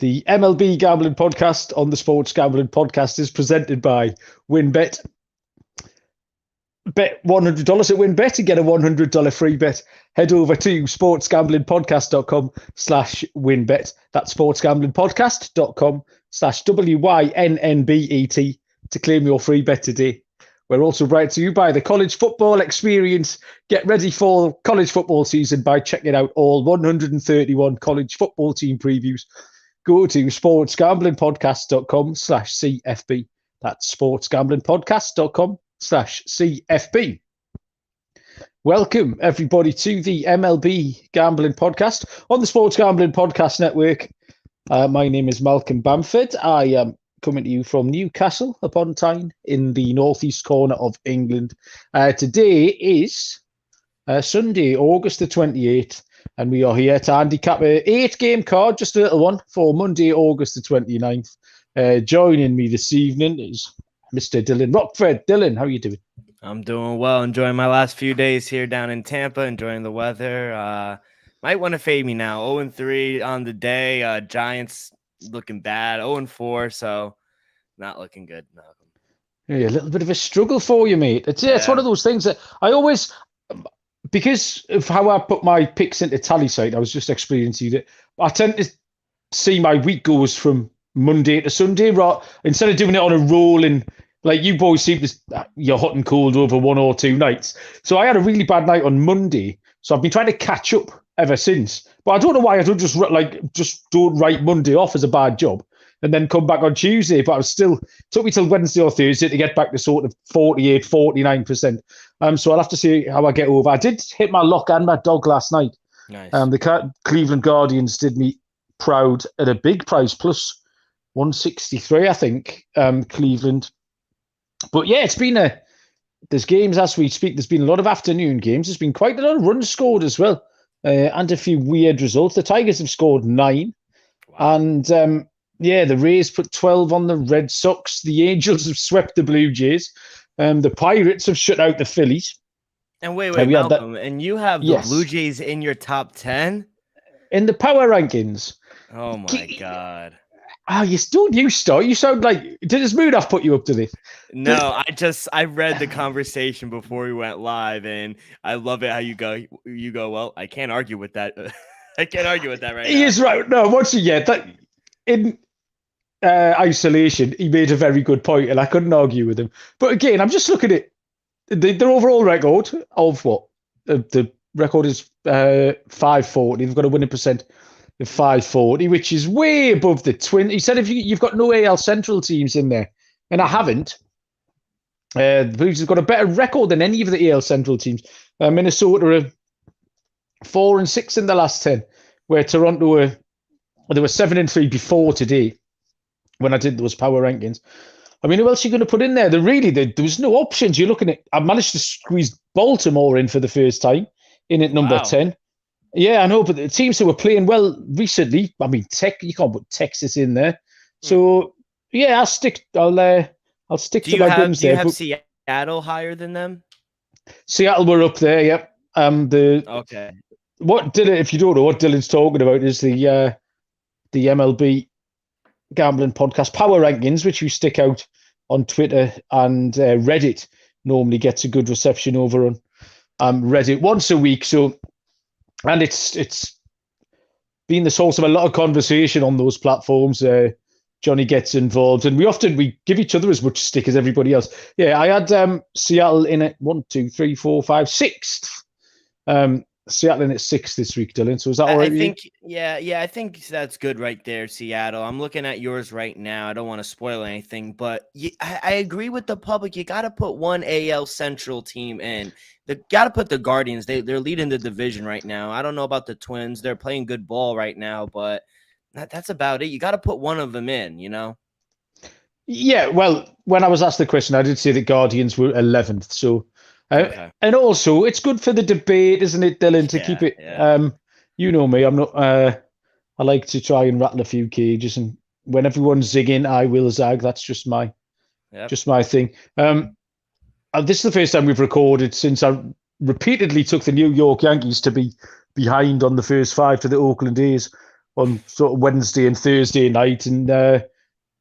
The MLB Gambling Podcast on the Sports Gambling Podcast is presented by WinBet. Bet $100 at WinBet and get a $100 free bet. Head over to sportsgamblingpodcast.com/WinBet. That's sportsgamblingpodcast.com/WYNNBET to claim your free bet today. We're also brought to you by the College Football Experience. Get ready for college football season by checking out all 131 college football team previews. Go to sportsgamblingpodcast.com/CFB. That's sportsgamblingpodcast.com/CFB. Welcome, everybody, to the MLB Gambling Podcast on the Sports Gambling Podcast Network. My name is Malcolm Bamford. I am coming to you from Newcastle upon Tyne in the northeast corner of England. Today is Sunday, August the 28th, and we are here to handicap an 8-game card, just a little one, for Monday, August the 29th. Joining me this evening is Mr. Dylan Rockford. Dylan, how are you doing? I'm doing well, enjoying my last few days here down in Tampa, enjoying the weather. Might want to fade me now. 0-3 on the day. Giants looking bad. 0-4, so not looking good. No. Yeah, a little bit of a struggle for you, mate. It's one of those things that I always, because of how I put my picks into tally site, I was just explaining to you that I tend to see my week goes from Monday to Sunday, right? Instead of doing it on a rolling, like you boys seem to, you're hot and cold over one or two nights. So I had a really bad night on Monday, so I've been trying to catch up ever since. But I don't know why I don't just don't write Monday off as a bad job and then come back on Tuesday. But I was still, took me till Wednesday or Thursday to get back to sort of 48, 49%. So I'll have to see how I get over. I did hit my lock and my dog last night. Nice. The Cleveland Guardians did me proud at a big price, plus 163, I think, Cleveland. But yeah, there's games as we speak. There's been a lot of afternoon games. There's been quite a lot of runs scored as well, and a few weird results. The Tigers have scored 9. Wow. And the Rays put 12 on the Red Sox. The Angels have swept the Blue Jays. The Pirates have shut out the Phillies. And wait, Malcolm, and you have the Blue Jays in your top 10? In the power rankings. Oh my God. You start. You sound like, did this mood off put you up to this? No, I read the conversation before we went live, and I love it how you go, well, I can't argue with that. I can't argue with that right now. He is right. No, once again, that in isolation, he made a very good point, and I couldn't argue with him. But again, I'm just looking at their overall record of what? The record is 540. They've got a winning percent of 540, which is way above the Twins. He said if you've got no AL Central teams in there, and I haven't. The Blues have got a better record than any of the AL Central teams. Minnesota are 4-6 in the last 10, where Toronto were 7-3 before today when I did those power rankings. I mean, who else are you going to put in there? There was no options. You're looking at, I managed to squeeze Baltimore in for the first time in at number 10. Yeah, I know, but the teams who were playing well recently, I mean, you can't put Texas in there. So, yeah, I'll stick to my guns there. Do you have Seattle higher than them? Seattle were up there, yep. Okay. What Dylan, if you don't know what Dylan's talking about, is the MLB Gambling Podcast Power Rankings, which you stick out on Twitter, and Reddit normally gets a good reception over on Reddit once a week. So, and it's been the source of a lot of conversation on those platforms. Johnny gets involved, and we give each other as much stick as everybody else. Yeah, I had Seattle in at 1, 2, 3, 4, 5, 6th. Seattle in at 6th this week, Dylan. So is that all right? I think that's good right there, Seattle. I'm looking at yours right now. I don't want to spoil anything, but I agree with the public. You got to put one AL Central team in. They got to put the Guardians. They're leading the division right now. I don't know about the Twins. They're playing good ball right now, but that's about it. You got to put one of them in, you know? Yeah, well, when I was asked the question, I did say the Guardians were 11th. So, okay. And also, it's good for the debate, isn't it, Dylan, to keep it. Yeah. You know me, I'm not. I like to try and rattle a few cages, and when everyone's zigging, I will zag. That's just my thing. This is the first time we've recorded since I repeatedly took the New York Yankees to be behind on the first 5 to the Oakland A's on sort of Wednesday and Thursday night, and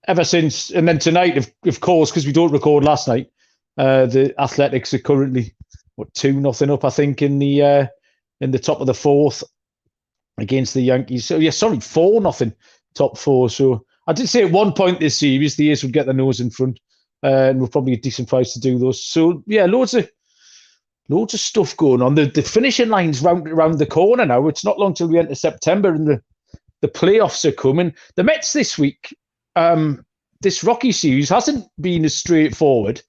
ever since, and then tonight, of course, because we don't record last night, the Athletics are currently 2-0 up, I think, in the top of the fourth against the Yankees. So yeah, sorry, 4-0 top four. So I did say at one point this series the A's would get their nose in front, and we're probably a decent price to do those. So yeah, loads of stuff going on. The finishing line's round the corner now. It's not long till we enter September, and the playoffs are coming. The Mets this week, this Rocky series hasn't been as straightforward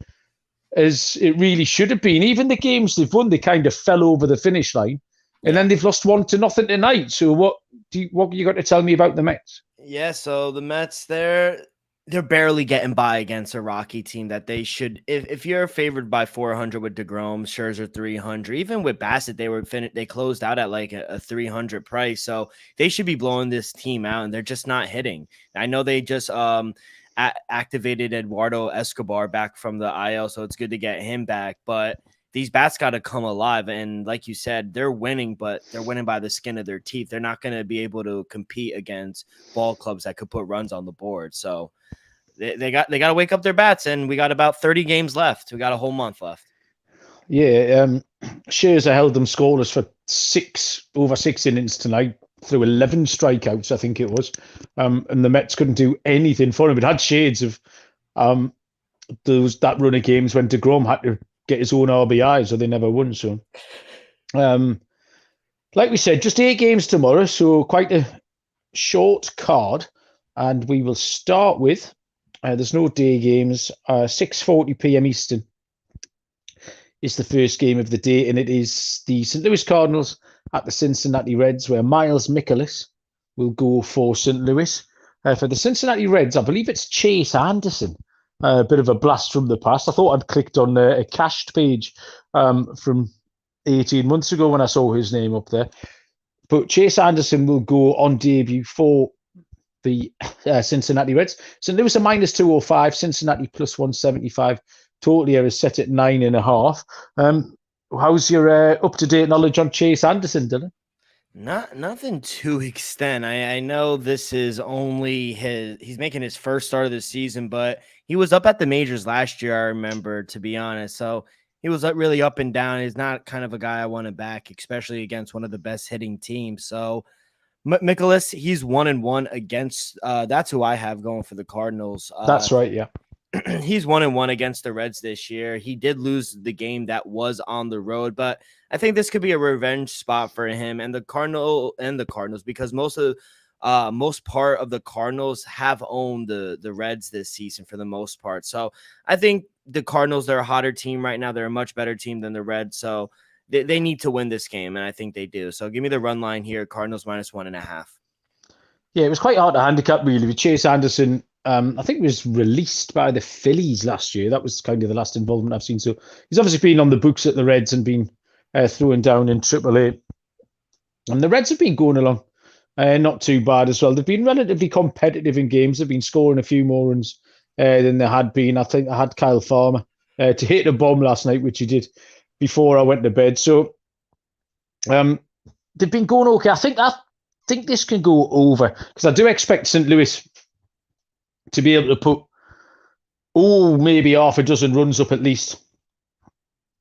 as it really should have been. Even the games they've won, they kind of fell over the finish line, and then they've lost 1-0 tonight. So what you got to tell me about the Mets? Yeah, so the Mets, they're barely getting by against a Rocky team that they should. If you're favored by 400 with DeGrom, Scherzer 300, even with Bassett, they closed out at like a 300 price. So they should be blowing this team out, and they're just not hitting. I know they just activated Eduardo Escobar back from the IL, so it's good to get him back. But these bats got to come alive. And like you said, they're winning, but they're winning by the skin of their teeth. They're not going to be able to compete against ball clubs that could put runs on the board. So they got to wake up their bats, and we got about 30 games left. We got a whole month left. Yeah, Scherzer held them scoreless for over 6 innings tonight through 11 strikeouts, I think it was. And the Mets couldn't do anything for him. It had shades of that run of games when DeGrom had to get his own RBI, so they never won. So, like we said, just 8 games tomorrow, so quite a short card. And we will start with, there's no day games, 6:40 p.m. Eastern is the first game of the day, and it is the St. Louis Cardinals at the Cincinnati Reds, where Miles Mikolas will go for St. Louis. For the Cincinnati Reds, I believe it's Chase Anderson. A bit of a blast from the past. I thought I'd clicked on a cached page from 18 months ago when I saw his name up there. But Chase Anderson will go on debut for the Cincinnati Reds. St. Louis are -205, Cincinnati +175. Total here is set at 9.5. How's your up-to-date knowledge on Chase Anderson, Dylan? Nothing to extent. I know this is only he's making his first start of the season, but he was up at the majors last year, I remember, to be honest. So he was really up and down. He's not kind of a guy I want to back, especially against one of the best hitting teams. So Mikolas, he's 1-1 against that's who I have going for the Cardinals. That's right, yeah. He's 1-1 against the Reds this year. He did lose the game that was on the road, but I think this could be a revenge spot for him and the Cardinals, because most part of the Cardinals have owned the Reds this season for the most part. So I think the Cardinals, they're a hotter team right now. They're a much better team than the Reds. So they need to win this game, and I think they do. So give me the run line here. Cardinals -1.5. Yeah, it was quite hard to handicap, really, with Chase Anderson. I think he was released by the Phillies last year. That was kind of the last involvement I've seen. So he's obviously been on the books at the Reds and been thrown down in AAA. And the Reds have been going along not too bad as well. They've been relatively competitive in games. They've been scoring a few more runs than they had been. I think I had Kyle Farmer to hit a bomb last night, which he did before I went to bed. So they've been going okay. I think this can go over, because I do expect St. Louis to be able to put maybe half a dozen runs up at least.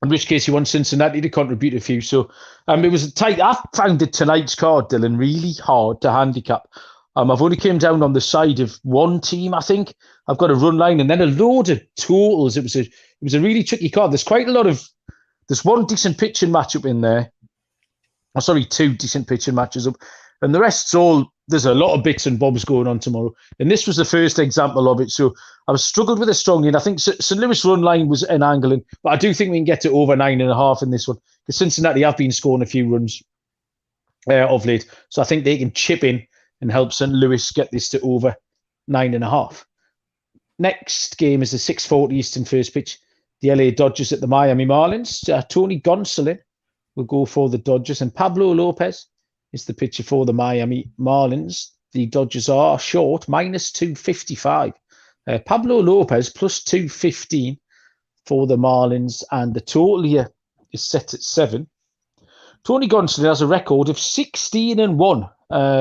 In which case you want Cincinnati to contribute a few. So it was tight. I found tonight's card, Dylan, really hard to handicap. I've only came down on the side of one team, I think. I've got a run line and then a load of totals. It was a really tricky card. There's one decent pitching matchup in there. Oh, sorry, 2 decent pitching matches up. And the rest's there's a lot of bits and bobs going on tomorrow. And this was the first example of it. So I was struggled with a strong lean. I think St. Louis run line was an angling, but I do think we can get to over 9.5 in this one, because Cincinnati have been scoring a few runs of late. So I think they can chip in and help St. Louis get this to over 9.5. Next game is the 6:40 Eastern first pitch. The LA Dodgers at the Miami Marlins. Tony Gonsolin will go for the Dodgers, and Pablo Lopez is the pitcher for the Miami Marlins. The Dodgers are short, -255. Pablo Lopez +215 for the Marlins, and the total here is set at 7. Tony Gonsolin has a record of 16-1,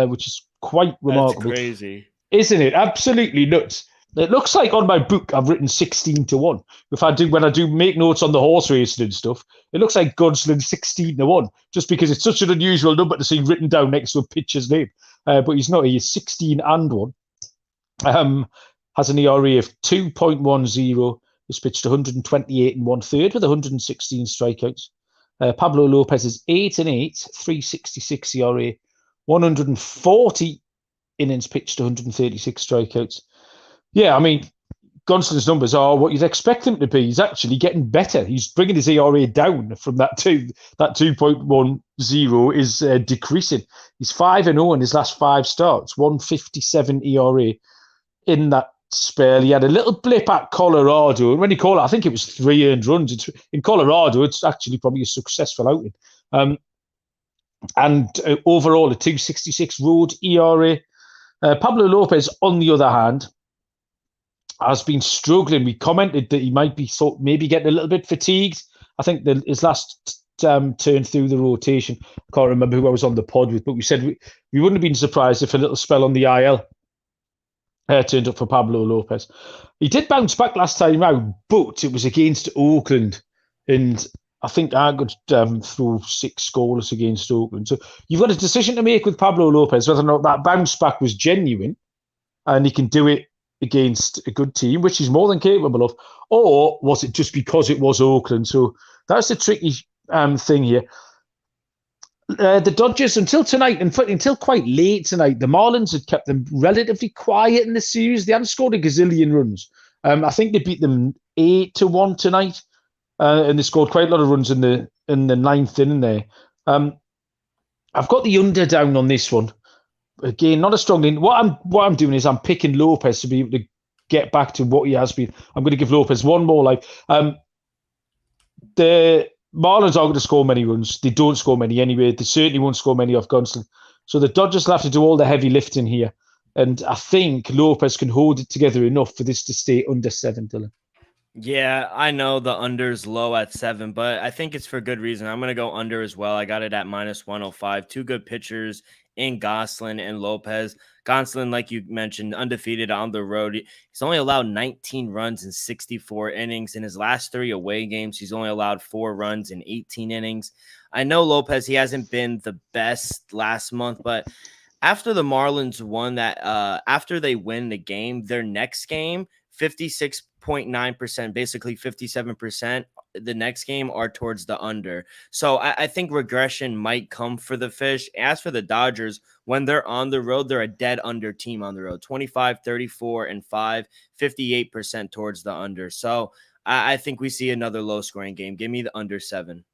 which is quite That's remarkable. crazy. Isn't it? Absolutely nuts. It looks like on my book I've written 16-1. When I do make notes on the horse racing and stuff, it looks like Gunslin 16-1, just because it's such an unusual number to see written down next to a pitcher's name. But he's not. He's 16-1. Has an ERA of 2.10. He's pitched 128 and 1/3 with 116 strikeouts. Pablo Lopez is 8-8, 3.66 ERA, 140 innings pitched, 136 strikeouts. Yeah, I mean, Gunston's numbers are what you'd expect him to be. He's actually getting better. He's bringing his ERA down from that 2.10 is decreasing. He's 5-0 in his last 5 starts, 157 ERA in that spell. He had a little blip at Colorado, and when you call it, I think it was 3 earned runs. In Colorado, it's actually probably a successful outing. And overall, a 2.66 road ERA. Pablo Lopez, on the other hand, has been struggling. We commented that he might be maybe getting a little bit fatigued. I think his last turn through the rotation, I can't remember who I was on the pod with, but we said we wouldn't have been surprised if a little spell on the IL turned up for Pablo Lopez. He did bounce back last time out, but it was against Oakland, and I think I could throw 6 scoreless against Oakland. So you've got a decision to make with Pablo Lopez, whether or not that bounce back was genuine and he can do it against a good team, which he's more than capable of, or was it just because it was Oakland? So that's the tricky thing here. The Dodgers, until tonight, until quite late tonight, the Marlins had kept them relatively quiet in the series. They hadn't scored a gazillion runs. I think they beat them 8-1 tonight, and they scored quite a lot of runs in the 9th inning there. I've got the under down on this one. Again, not a strong lean. What I'm doing is I'm picking Lopez to be able to get back to what he has been. I'm going to give Lopez one more life. The Marlins aren't going to score many runs. They don't score many anyway. They certainly won't score many off Gunston. So the Dodgers will have to do all the heavy lifting here. And I think Lopez can hold it together enough for this to stay under 7, Dylan. Yeah, I know the under's low at 7, but I think it's for good reason. I'm going to go under as well. I got it at -105. 2 good pitchers in Gonsolin and Lopez. Gonsolin, like you mentioned, undefeated on the road. He's only allowed 19 runs in 64 innings. In his last 3 away games, he's only allowed 4 runs in 18 innings. I know Lopez, he hasn't been the best last month, but after the Marlins won that, after they win the game, their next game, 56.9%, basically 57%, the next game are towards the under. So I think regression might come for the Fish. As for the Dodgers, when they're on the road, they're a dead under team on the road. 25, 34, and 5, 58% towards the under. So I think we see another low scoring game. Give me the under 7.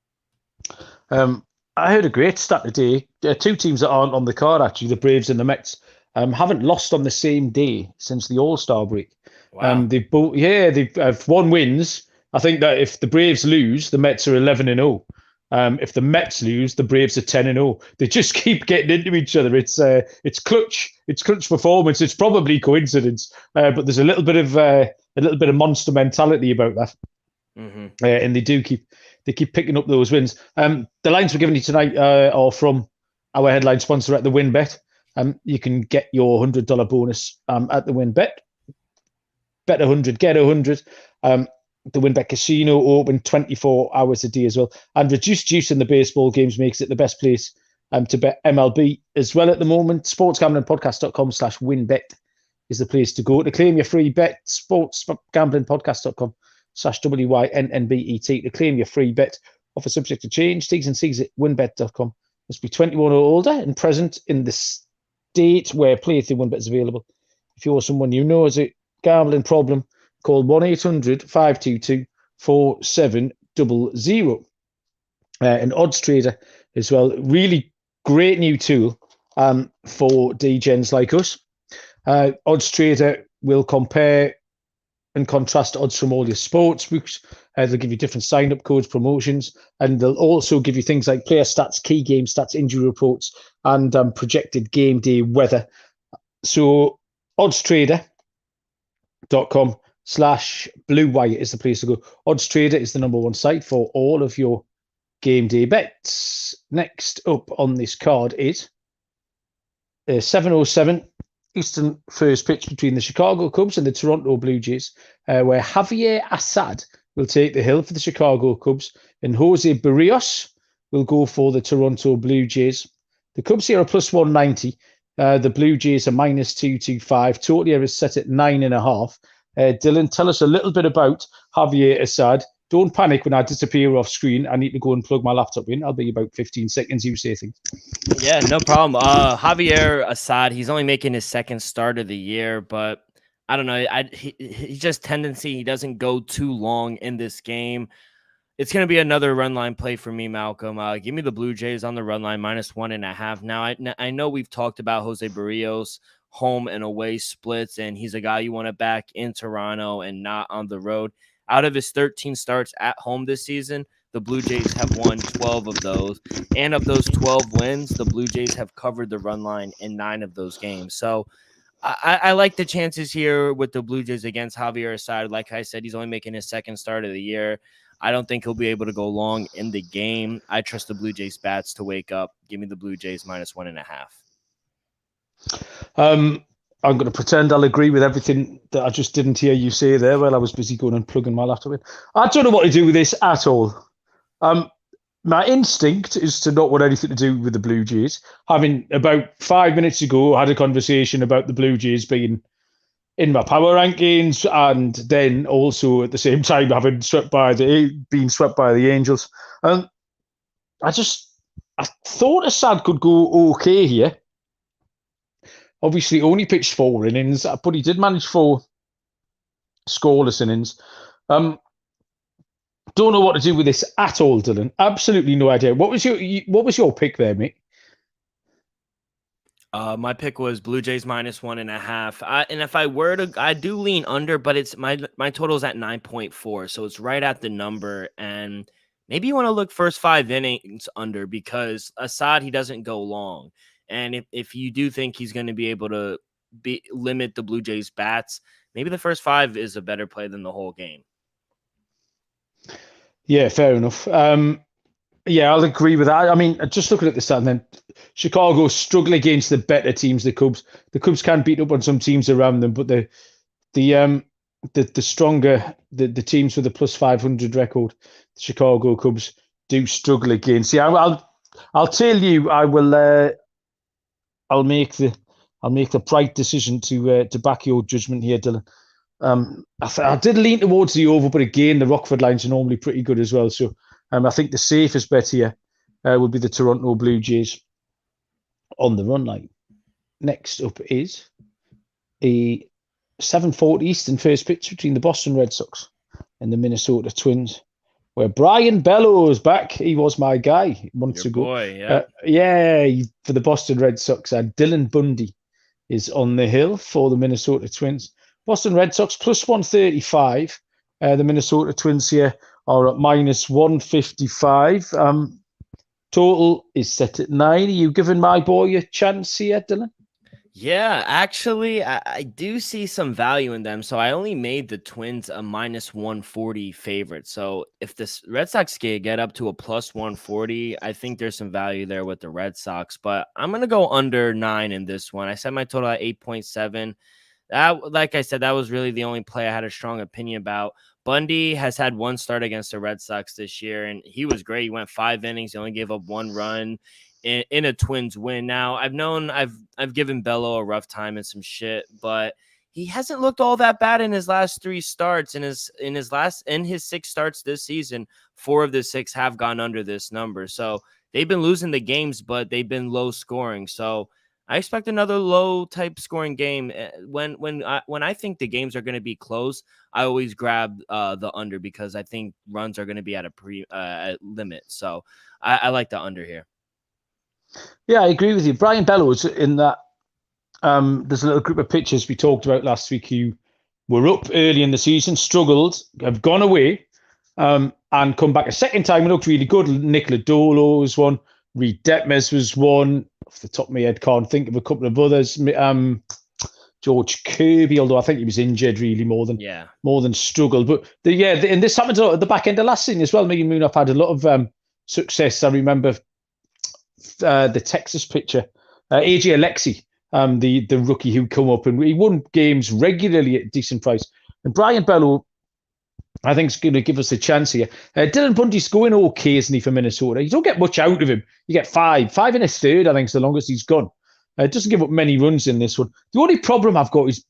I heard a great stat today. 2 teams that aren't on the card, actually, the Braves and the Mets, haven't lost on the same day since the All-Star break. Wow. They've 1 wins. I think that if the Braves lose, the Mets are 11-0. If the Mets lose, the Braves are 10-0. They just keep getting into each other. It's clutch. It's clutch performance. It's probably coincidence, but there's a little bit of monster mentality about that. Mm-hmm. And they keep picking up those wins. The lines we're giving you tonight are from our headline sponsor at the WinBet. You can get your $100 bonus at the WinBet. Bet 100, get 100. The WinBet Casino open 24 hours a day as well. And reduced juice in the baseball games makes it the best place to bet MLB as well at the moment. Sportsgamblingpodcast.com/WinBet is the place to go. To claim your free bet, sportsgamblingpodcast.com/WYNNBET to claim your free bet. Offer subject to change. T's and C's at winbet.com. Must be 21 or older and present in the state where play through WinBet is available. If you're someone you know has a gambling problem, call 1-800-522-4700. An odds trader as well. Really great new tool for DGens like us. Odds trader will compare and contrast odds from all your sports books. They'll give you different sign-up codes, promotions, and they'll also give you things like player stats, key game stats, injury reports, and projected game day weather. So oddstrader.com/bluewire is the place to go. Odds Trader is the #1 site for all of your game day bets. Next up on this card is 7:07 Eastern first pitch between the Chicago Cubs and the Toronto Blue Jays, where Javier Assad will take the hill for the Chicago Cubs and Jose Barrios will go for the Toronto Blue Jays. The Cubs here are plus 190. The Blue Jays are minus 225. Total here is set at 9.5. Dylan, tell us a little bit about Javier Assad. Don't panic when I disappear off screen. I need to go and plug my laptop in. I'll be about 15 seconds. You say things. Yeah, no problem. Javier Assad, he's only making his second start of the year, but I don't know. He's just tendency. He doesn't go too long in this game. It's going to be another run line play for me, Malcolm. Give me the Blue Jays on the run line, minus 1.5. Now, I know we've talked about Jose Barrios home and away splits, and he's a guy you want to back in Toronto and not on the road. Out of his 13 starts at home this season, the Blue Jays have won 12 of those. And of those 12 wins, the Blue Jays have covered the run line in 9 of those games. So I like the chances here with the Blue Jays against Javier Assad. Like I said, he's only making his second start of the year. I don't think he'll be able to go long in the game. I trust the Blue Jays bats to wake up. Give me the Blue Jays minus 1.5. I'm going to pretend I'll agree with everything that I just didn't hear you say there while I was busy going and plugging my laptop in. I don't know what to do with this at all. My instinct is to not want anything to do with the Blue Jays. Having about 5 minutes ago had a conversation about the Blue Jays being in my power rankings, and then also at the same time having been swept by the Angels. I thought Assad could go okay here. Obviously, only pitched 4 innings, but he did manage 4 scoreless innings. Don't know what to do with this at all, Dylan. Absolutely no idea. What was your pick there, mate? My pick was Blue Jays minus 1.5. And if I were to, I do lean under, but it's my total is at 9.4, so it's right at the number. And maybe you want to look first 5 innings under, because Assad, he doesn't go long. And if you do think he's going to be able to limit the Blue Jays bats, maybe the first 5 is a better play than the whole game. Yeah, fair enough. Yeah, I'll agree with that. I mean, just looking at the stat, then Chicago struggle against the better teams. The Cubs can beat up on some teams around them, but the stronger the teams with a plus 500 record, the Chicago Cubs do struggle against. Yeah, I'll tell you, I will. I'll make the bright decision to back your judgment here, Dylan. I did lean towards the over, but again, the Rockford lines are normally pretty good as well. So I think the safest bet here would be the Toronto Blue Jays on the run line. Next up is a 7:40 Eastern first pitch between the Boston Red Sox and the Minnesota Twins, where Brian Bellows back. He was my guy months ago. Boy, yeah. For the Boston Red Sox. Dylan Bundy is on the hill for the Minnesota Twins. Boston Red Sox plus 135. The Minnesota Twins here are at minus 155. Total is set at 9. Are you giving my boy a chance here, Dylan? Yeah, actually, I do see some value in them. So I only made the Twins a minus 140 favorite. So if the Red Sox get up to a plus 140, I think there's some value there with the Red Sox. But I'm going to go under 9 in this one. I set my total at 8.7. That, like I said, that was really the only play I had a strong opinion about. Bundy has had 1 start against the Red Sox this year, and he was great. He went 5 innings. He only gave up 1 run in a Twins win. Now, I've given Bello a rough time and some shit, but he hasn't looked all that bad in his last 3 starts. In his 6 starts this season, 4 of the 6 have gone under this number. So they've been losing the games, but they've been low scoring. So I expect another low type scoring game. When I think the games are going to be close, I always grab the under, because I think runs are going to be at a limit. So I like the under here. Yeah, I agree with you. Brian Bellows, in that there's a little group of pitchers we talked about last week who were up early in the season, struggled, have gone away, and come back a second time and looked really good. Nick Lodolo was one. Reed Detmers was one. Off the top of my head, can't think of a couple of others. George Kirby, although I think he was injured really more than struggled. But and this happened at the back end of last season as well. Me and Moonop had a lot of success. I remember the Texas pitcher, AJ Alexi, the rookie who come up, and he won games regularly at decent price. And Brian Bello, I think, is going to give us a chance here. Dylan Bundy's going okay, isn't he, for Minnesota? You don't get much out of him. You get five in a third, I think, is the longest he's gone. Doesn't give up many runs in this one. The only problem I've got is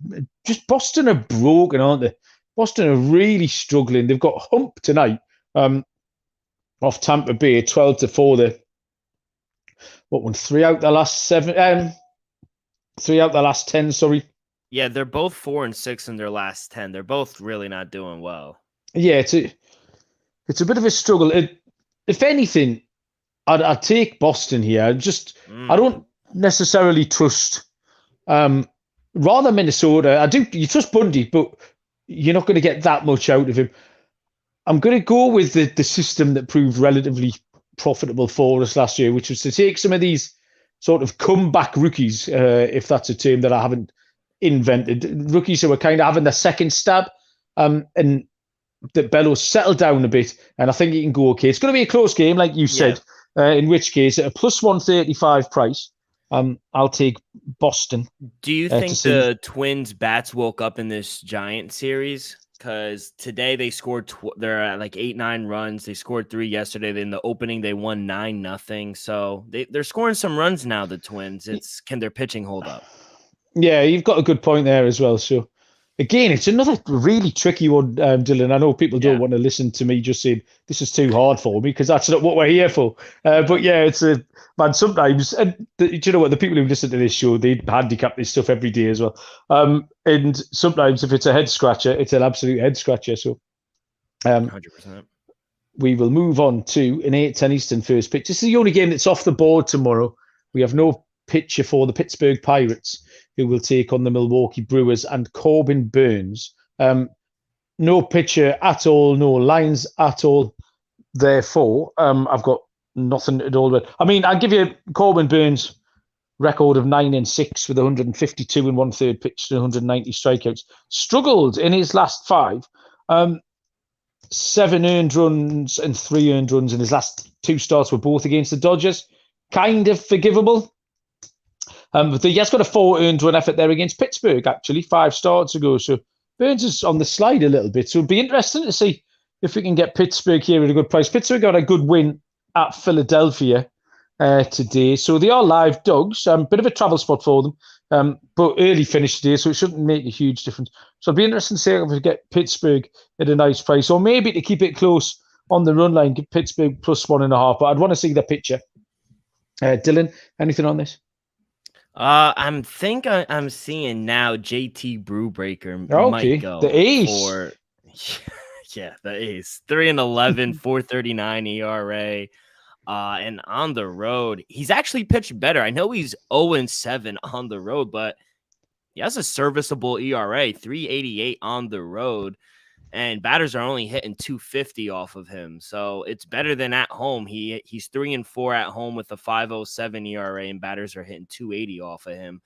just Boston are broken, aren't they? Boston are really struggling. They've got hump tonight off Tampa Bay, 12-4. They won 3 out the last 7. 3 out the last 10. Sorry. Yeah, they're both 4-6 in their last 10. They're both really not doing well. Yeah, it's a bit of a struggle. If anything, I'd take Boston here. I don't necessarily trust. Rather Minnesota. You trust Bundy, but you're not going to get that much out of him. I'm going to go with the system that proved relatively profitable for us last year, which was to take some of these sort of comeback rookies, if that's a term that I haven't invented, rookies who are kind of having their second stab, and that Bellows settled down a bit, and I think he can go okay. It's going to be a close game, like you said, in which case, at a plus 135 price, I'll take Boston. Do you think the Twins bats woke up in this Giant series? Because today they scored, they're at like 8-9 runs. They scored 3 yesterday. In the opening, they won 9-0. So they're scoring some runs now, the Twins. Can their pitching hold up? Yeah, you've got a good point there as well. So, again, it's another really tricky one, Dylan. I know people don't want to listen to me just saying this is too hard for me, because that's not what we're here for. But yeah, it's man, sometimes, and you know what, the people who listen to this show, they handicap this stuff every day as well. And sometimes if it's a head scratcher, it's an absolute head scratcher. So 100%. We will move on to an 8:10 Eastern first pitch. This is the only game that's off the board tomorrow. We have no pitcher for the Pittsburgh Pirates, who will take on the Milwaukee Brewers, and Corbin Burns. No pitcher at all, no lines at all. Therefore, I've got nothing at all. I mean, I'll give you Corbin Burns' record of 9-6 with 152 and 1/3 pitched and 190 strikeouts. Struggled in his last 5. 7 earned runs and 3 earned runs in his last 2 starts were both against the Dodgers. Kind of forgivable. But he has got a 4 earned run effort there against Pittsburgh, actually, 5 starts ago. So Burns is on the slide a little bit. So it'll be interesting to see if we can get Pittsburgh here at a good price. Pittsburgh got a good win at Philadelphia today. So they are live dogs. Bit of a travel spot for them. But early finish today, so it shouldn't make a huge difference. So it'll be interesting to see if we get Pittsburgh at a nice price. Or maybe to keep it close on the run line, get Pittsburgh plus 1.5. But I'd want to see the pitcher. Dylan, anything on this? I'm seeing now JT Brewbreaker might go. The ace. The ace. 3-11, 4.39 ERA. And on the road, he's actually pitched better. I know he's 0-7 on the road, but he has a serviceable ERA, 3.88 on the road. And batters are only hitting 250 off of him. So it's better than at home. He's 3-4 at home with a 5.07 ERA, and batters are hitting 280 off of him.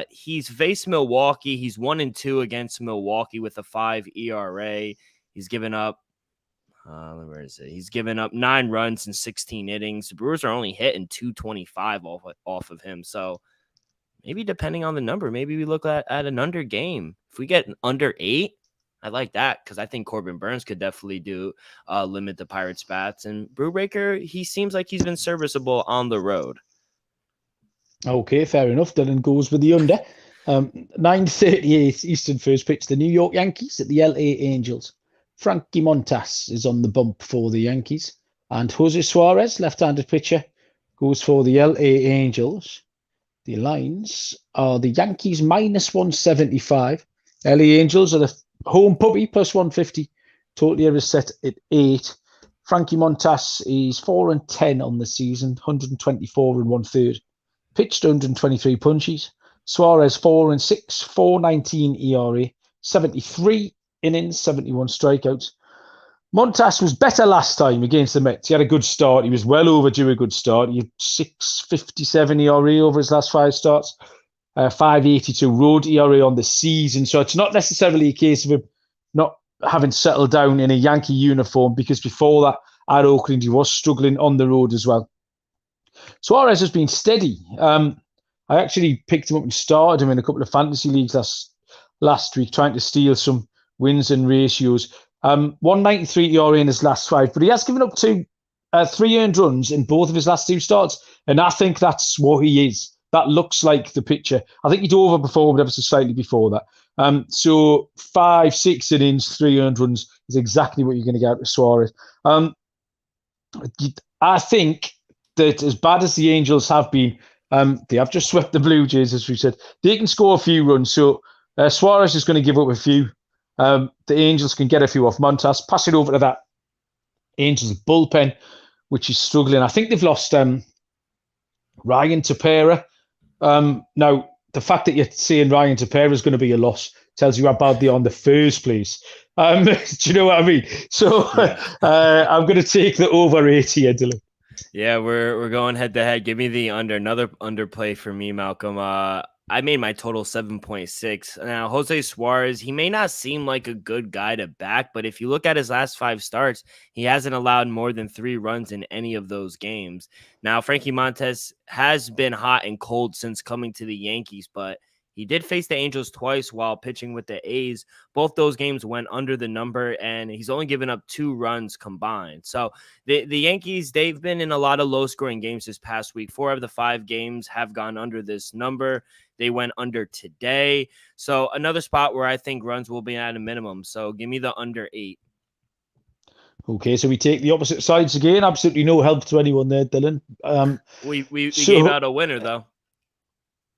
He's faced Milwaukee. He's 1-2 against Milwaukee with a 5 ERA. He's given up, where is it? He's given up 9 runs in 16 innings. The Brewers are only hitting 225 off of him. So maybe depending on the number, maybe we look at an under game. If we get an under 8, I like that, because I think Corbin Burns could definitely limit the Pirates' bats. And Brewbreaker, he seems like he's been serviceable on the road. Okay, fair enough. Dylan goes with the under. 9:38 Eastern first pitch. The New York Yankees at the LA Angels. Frankie Montas is on the bump for the Yankees. And Jose Suarez, left-handed pitcher, goes for the LA Angels. The lines are the Yankees minus 175. LA Angels are the home puppy plus 150. Total area is set at 8. Frankie Montas is 4-10 on the season, 124 and 1/3. Pitched 123 punches. Suarez 4-6, 4.19 ERA, 73 innings, 71 strikeouts. Montas was better last time against the Mets. He had a good start. He was well overdue a good start. He had 6.57 ERA over his last 5 starts. 5.82 road ERA on the season. So it's not necessarily a case of him not having settled down in a Yankee uniform, because before that at Oakland he was struggling on the road as well. Suarez has been steady. I actually picked him up and started him in a couple of fantasy leagues last week, trying to steal some wins and ratios. 193 ERA in his last 5, but he has given up 3 earned runs in both of his last 2 starts, and I think that's what he is. That looks like the picture. I think he'd overperformed ever so slightly before that. So 5, 6 innings, 3 earned runs is exactly what you're going to get out of Suarez. I think that as bad as the Angels have been, they have just swept the Blue Jays, as we said. They can score a few runs, so Suarez is going to give up a few. The Angels can get a few off Montas. Pass it over to that Angels bullpen, which is struggling. I think they've lost Ryan Tepera. Now, the fact that you're saying Ryan Tepera is going to be a loss tells you how bad they are in the first place. Do you know what I mean? So I'm going to take the over 80 here, Dylan. Yeah, we're going head to head. Give me the under. Another underplay for me, Malcolm. I made my total 7.6. Now, Jose Suarez, he may not seem like a good guy to back, but if you look at his last 5 starts, he hasn't allowed more than 3 runs in any of those games. Now, Frankie Montas has been hot and cold since coming to the Yankees, but he did face the Angels twice while pitching with the A's. Both those games went under the number, and he's only given up 2 runs combined. So the Yankees, they've been in a lot of low-scoring games this past week. 4 of the 5 games have gone under this number. They went under today. So another spot where I think runs will be at a minimum. So give me the under 8. Okay, so we take the opposite sides again. Absolutely no help to anyone there, Dylan. We gave out a winner, though.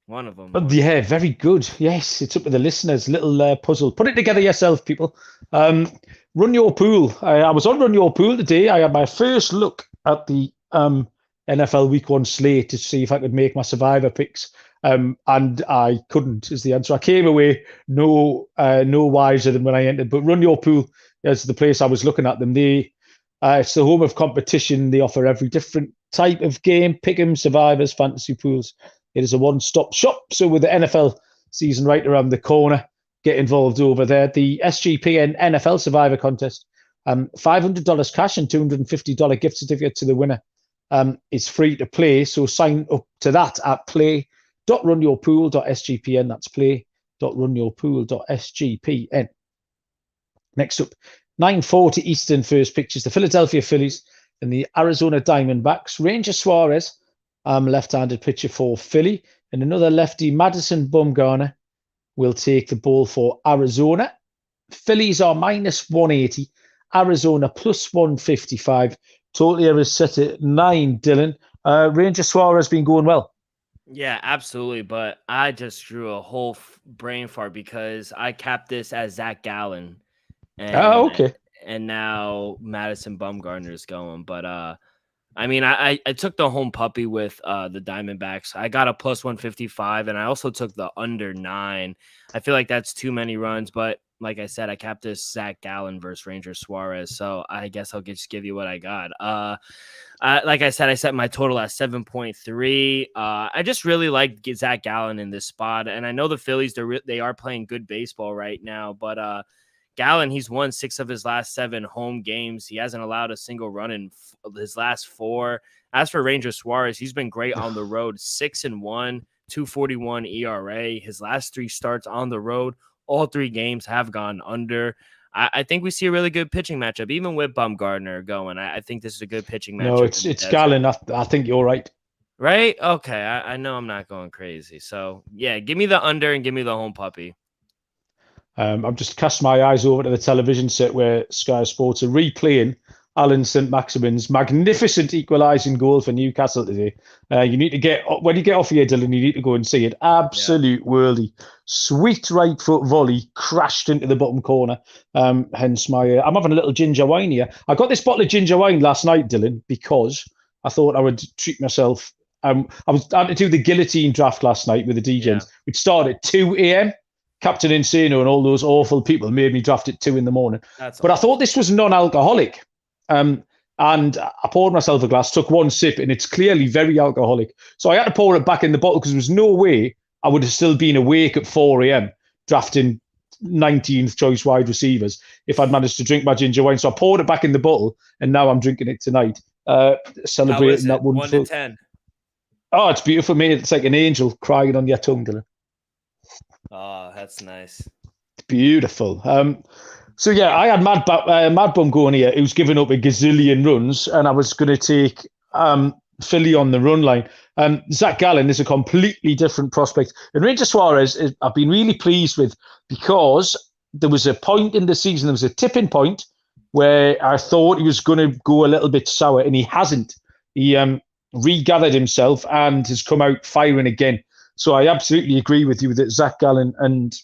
One of them. Yeah, very good. Yes, it's up to the listeners. Little puzzle. Put it together yourself, people. Run Your Pool. I was on Run Your Pool today. I had my first look at the NFL Week 1 slate to see if I could make my survivor picks. And I couldn't, is the answer. I came away no wiser than when I entered. But Run Your Pool is the place I was looking at them. It's the home of competition. They offer every different type of game: pick'em, survivors, fantasy pools. It is a one-stop shop. So with the NFL season right around the corner, get involved over there. The SGPN NFL Survivor Contest, $500 cash and $250 gift certificate to the winner. It's free to play, so sign up to that at play.runyourpool.sgpn. That's play.runyourpool.sgpn. Next up, 9:40 Eastern first pitches, the Philadelphia Phillies and the Arizona Diamondbacks. Ranger Suarez, left-handed pitcher for Philly, and another lefty, Madison Bumgarner, will take the ball for Arizona. Phillies are minus 180, Arizona plus 155. Total here is set at 9, Dylan. Ranger Suarez been going well. Yeah, absolutely. But I just drew a whole brain fart because I capped this as Zach Gallen. Okay. And now Madison Bumgarner is going. But I mean, I took the home puppy with the Diamondbacks. I got a plus 155, and I also took the under 9. I feel like that's too many runs, but like I said, I capped this Zach Gallen versus Ranger Suarez, so I guess I'll just give you what I got. Like I said, I set my total at 7.3. I just really like Zach Gallen in this spot, and I know the Phillies, they are playing good baseball right now, but Gallen, he's won 6 of his last 7 home games. He hasn't allowed a single run in his last 4. As for Ranger Suarez, he's been great on the road, 6-1, 2.41 ERA. His last 3 starts on the road, all 3 games have gone under. I think we see a really good pitching matchup, even with Bumgarner going. I think this is a good pitching matchup. No, it's Gallen. I think you're right. Right? Okay, I know I'm not going crazy. So, yeah, give me the under and give me the home puppy. I've just cast my eyes over to the television set where Sky Sports are replaying Alan St. Maximin's magnificent equalising goal for Newcastle today. You need to when you get off here, Dylan, you need to go and see it. Absolute worldie. Sweet right foot volley crashed into the bottom corner. Hence I'm having a little ginger wine here. I got this bottle of ginger wine last night, Dylan, because I thought I would treat myself. I had to do the guillotine draft last night with the DJs, which started at 2 a.m. Captain Insano and all those awful people made me draft at 2 a.m. But I thought this was non-alcoholic. And I poured myself a glass, took one sip, and it's clearly very alcoholic. So I had to pour it back in the bottle because there was no way I would have still been awake at 4 a.m. drafting 19th choice wide receivers if I'd managed to drink my ginger wine. So I poured it back in the bottle, and now I'm drinking it tonight. Celebrating that 1 to 10. Oh, it's beautiful, mate. It's like an angel crying on your tongue, Dylan. Oh, that's nice. It's beautiful. So yeah, I had Mad Bum going here, who's given up a gazillion runs, and I was going to take Philly on the run line. Zach Gallen is a completely different prospect, and Ranger Suarez I've been really pleased with, because there was a point in the season, there was a tipping point where I thought he was going to go a little bit sour, and he hasn't. He regathered himself and has come out firing again. So I absolutely agree with you that Zach Gallen and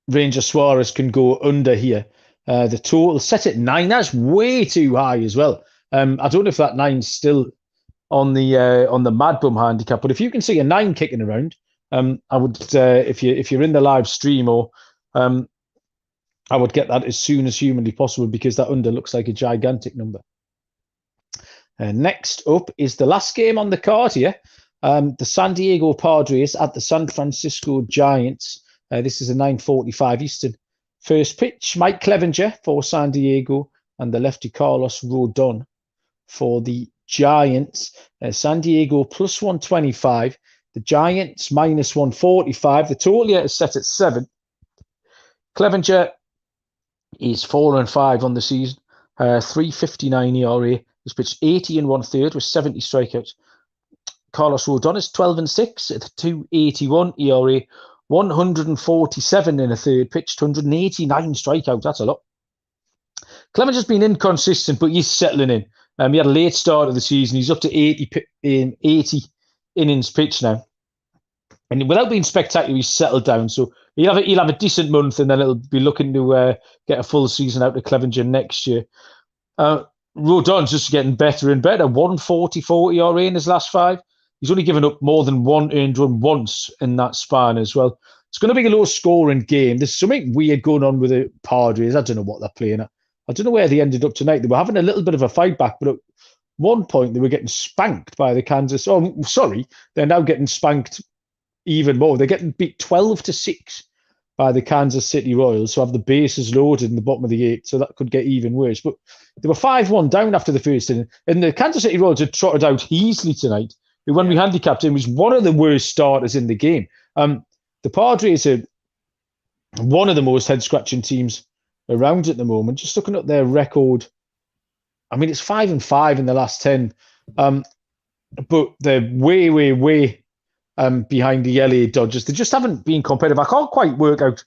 Ranger Suarez can go under here. The total set at 9. That's way too high as well. I don't know if that 9's still on the Mad Bum handicap, but if you can see a 9 kicking around, I would if you're in the live stream, or I would get that as soon as humanly possible, because that under looks like a gigantic number. Next up is the last game on the card here. The San Diego Padres at the San Francisco Giants. This is a 9:45 Eastern. First pitch, Mike Clevenger for San Diego, and the lefty Carlos Rodon for the Giants. San Diego plus 125. The Giants minus 145. The total here is set at 7. Clevenger is 4-5 on the season. 3.59 ERA. He's pitched 80 and 1/3 with 70 strikeouts. Carlos Rodon is 12-6 at 2.81 ERA. 147 in a third, pitched 189 strikeouts. That's a lot. Clemenger's been inconsistent, but he's settling in. He had a late start of the season. He's up to 80 innings pitched now. And without being spectacular, he's settled down. So he'll have a decent month, and then it'll be looking to get a full season out of Clevenger next year. Rodon's just getting better and better. 144 ERA in his last 5. He's only given up more than 1 earned run once in that span as well. It's going to be a low-scoring game. There's something weird going on with the Padres. I don't know what they're playing at. I don't know where they ended up tonight. They were having a little bit of a fight back, but at one point they were getting spanked by the Kansas. Oh, sorry, they're now getting spanked even more. They're getting beat 12-6 by the Kansas City Royals, who have the bases loaded in the bottom of the 8th, so that could get even worse. But they were 5-1 down after the first inning, and the Kansas City Royals had trotted out Heasley tonight, who, when we handicapped him, was one of the worst starters in the game. The Padres are one of the most head-scratching teams around at the moment. Just looking at their record, I mean, it's 5-5 in the last 10, but they're way behind the LA Dodgers. They just haven't been competitive. I can't quite work out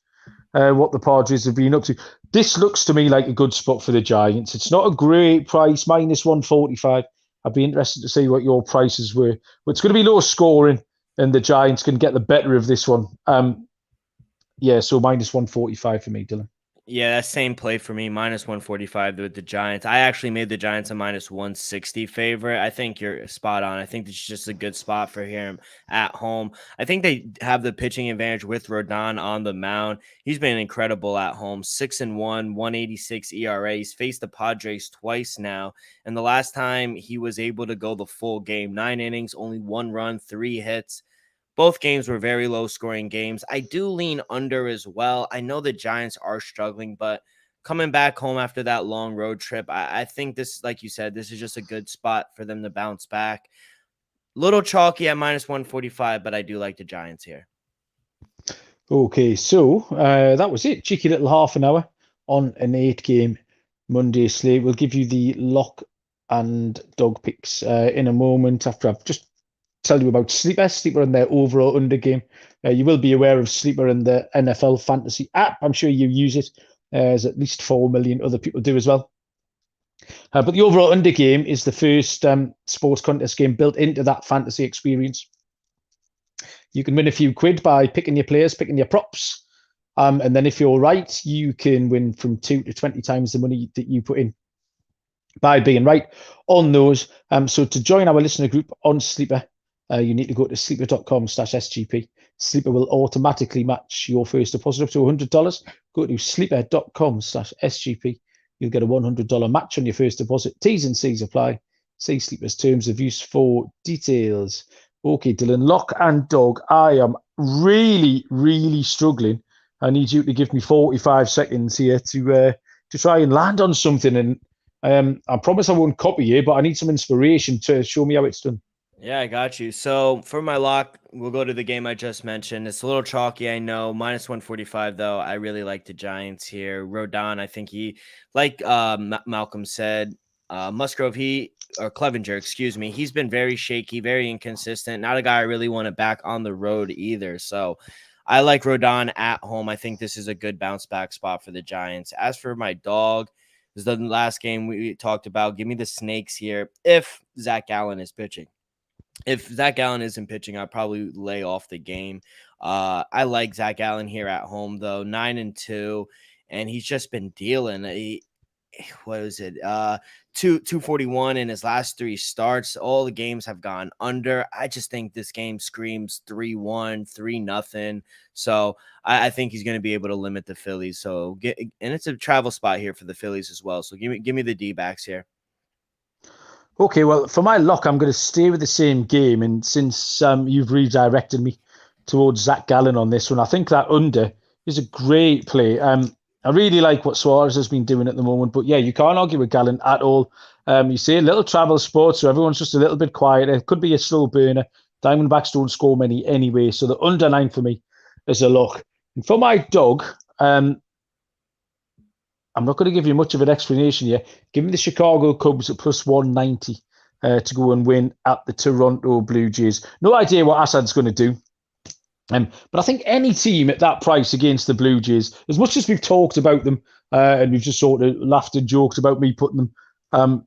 what the Padres have been up to. This looks to me like a good spot for the Giants. It's not a great price, minus 145. I'd be interested to see what your prices were. But it's going to be low scoring, and the Giants can get the better of this one. So minus 145 for me, Dylan. Yeah, that same play for me, minus 145 with the Giants. I actually made the Giants a minus 160 favorite. I think you're spot on. I think it's just a good spot for him at home. I think they have the pitching advantage with Rodon on the mound. He's been incredible at home. 6-1, 186 ERA. He's faced the Padres twice now. And the last time he was able to go the full game, 9 innings, only 1 run, 3 hits. Both games were very low-scoring games. I do lean under as well. I know the Giants are struggling, but coming back home after that long road trip, I think this, like you said, this is just a good spot for them to bounce back. Little chalky at minus 145, but I do like the Giants here. Okay, so that was it. Cheeky little half an hour on an 8-game Monday slate. We'll give you the lock and dog picks in a moment, after I've just tell you about Sleeper and their overall under game. You will be aware of Sleeper and the NFL Fantasy app. I'm sure you use it, as at least 4 million other people do as well. But the overall under game is the first sports contest game built into that fantasy experience. You can win a few quid by picking your players, picking your props. And then if you're right, you can win from 2 to 20 times the money that you put in by being right on those. So to join our listener group on Sleeper, you need to go to sleeper.com/SGP. Sleeper will automatically match your first deposit up to $100. Go to sleeper.com/SGP. You'll get a $100 match on your first deposit. T's and C's apply. See Sleeper's terms of use for details. Okay, Dylan, lock and dog. I am really struggling. I need you to give me 45 seconds here to try and land on something. And I promise I won't copy you, but I need some inspiration to show me how it's done. Yeah, I got you. So for my lock, we'll go to the game I just mentioned. It's a little chalky, I know. Minus 145, though. I really like the Giants here. Rodon, I think he, like Malcolm said, Musgrove, or Clevenger, excuse me, he's been very shaky, very inconsistent. Not a guy I really want to back on the road either. So I like Rodon at home. I think this is a good bounce back spot for the Giants. As for my dog, this is the last game we talked about. Give me the Snakes here if Zach Gallen is pitching. If Zach Gallen isn't pitching, I'll probably lay off the game. I like Zach Gallen here at home, though, 9-2, and he's just been dealing. What is it? 241 in his last 3 starts. All the games have gone under. I just think this game screams 3-1, 3-0. So I think he's going to be able to limit the Phillies. So and it's a travel spot here for the Phillies as well. So give me the D-backs here. Okay, well, for my lock, I'm going to stay with the same game. And since you've redirected me towards Zach Gallen on this one, I think that under is a great play. I really like what Suarez has been doing at the moment. But yeah, you can't argue with Gallen at all. You see a little travel sport, so everyone's just a little bit quieter. It could be a slow burner. Diamondbacks don't score many anyway. So the under 9 for me is a lock. And for my dog, I'm not going to give you much of an explanation here. Give me the Chicago Cubs at plus 190 to go and win at the Toronto Blue Jays. No idea what Assad's going to do. But I think any team at that price against the Blue Jays, as much as we've talked about them and we've just sort of laughed and joked about me putting them,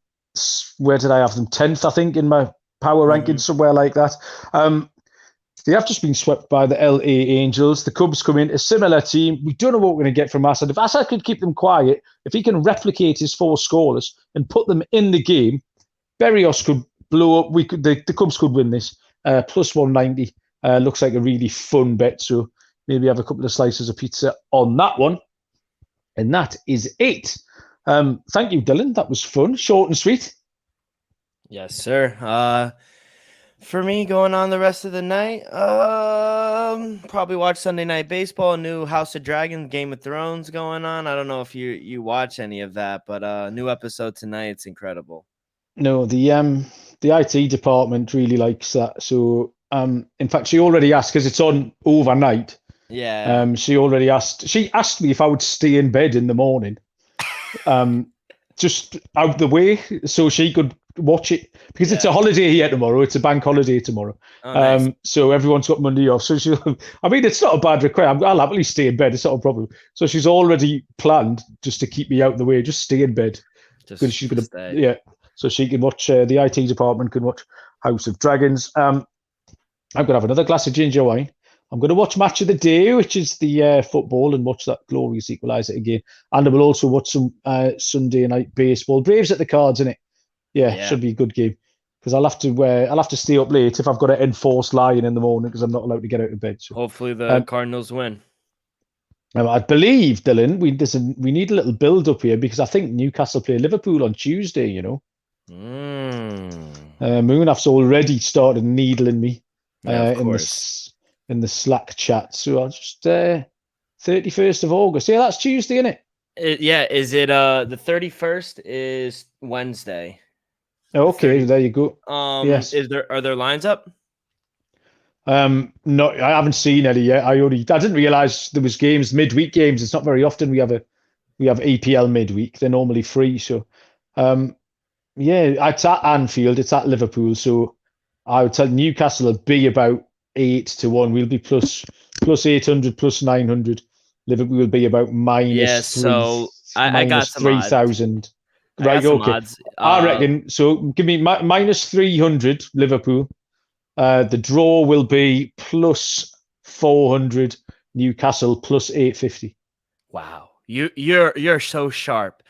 where did I have them? 10th, I think, in my power rankings, somewhere like that. They have just been swept by the LA Angels. The Cubs come in, a similar team. We don't know what we're going to get from Assad. If Assad could keep them quiet, if he can replicate his 4 scorers and put them in the game, Berrios could blow up. The Cubs could win this. Plus 190 looks like a really fun bet. So maybe have a couple of slices of pizza on that one. And that is it. Thank you, Dylan. That was fun. Short and sweet. Yes, sir. For me, going on the rest of the night, probably watch Sunday Night Baseball, new House of Dragon, Game of Thrones going on. I don't know if you watch any of that, but new episode tonight. It's incredible. No, the IT department really likes that. So, in fact, she already asked because it's on overnight. Yeah. She asked me if I would stay in bed in the morning, just out the way, so she could watch it because it's a holiday here tomorrow. It's a bank holiday tomorrow. Oh, nice. So everyone's got Monday off. So it's not a bad request. I'll happily stay in bed. It's not a problem. So she's already planned just to keep me out the way. Just stay in bed. Because she's going to, so she can watch, the IT department can watch House of Dragons. I'm going to have another glass of ginger wine. I'm going to watch Match of the Day, which is the football, and watch that glorious equaliser again. And I will also watch some Sunday night baseball. Braves at the Cards, innit? Yeah, should be a good game because I'll have to stay up late if I've got to enforce lying in the morning because I'm not allowed to get out of bed. So hopefully the Cardinals win. I believe, Dylan, we need a little build up here because I think Newcastle play Liverpool on Tuesday. You know, Moonaf's already started needling me in the Slack chat. So I'll just 31st of August. Yeah, that's Tuesday, isn't it? Is it the 31st is Wednesday? Okay, there you go. Yes. Are there lines up? No, I haven't seen any yet. I didn't realize there was games, midweek games. It's not very often we have EPL midweek. They're normally free. So, it's at Anfield. It's at Liverpool. So I would tell Newcastle will be about 8-1. We'll be plus 800, plus 900. Liverpool will be about minus 3. So I got some 3,000. Right, okay. Odds. I reckon. So give me minus 300 Liverpool. The draw will be plus 400 Newcastle, plus 850. Wow, you're so sharp.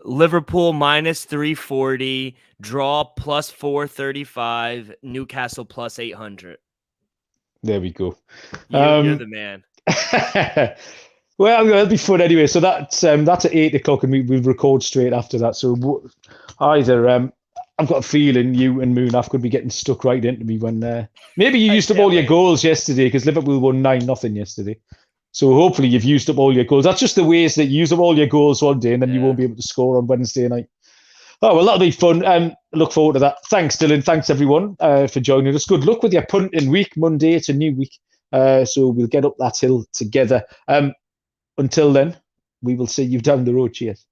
Liverpool minus 340, draw plus 435, Newcastle plus 800. There we go. You're the man. Well, it'll be fun anyway. So that's at 8:00, and we'll record straight after that. So either I've got a feeling you and Moonaf could be getting stuck right into me when maybe you used up all your goals yesterday because Liverpool won 9-0 yesterday. So hopefully you've used up all your goals. That's just the ways that you use up all your goals one day, and then you won't be able to score on Wednesday night. Oh, well, that'll be fun. Look forward to that. Thanks, Dylan. Thanks, everyone, for joining us. Good luck with your punting week. Monday, it's a new week. So we'll get up that hill together. Until then, we will see you down the road. Cheers.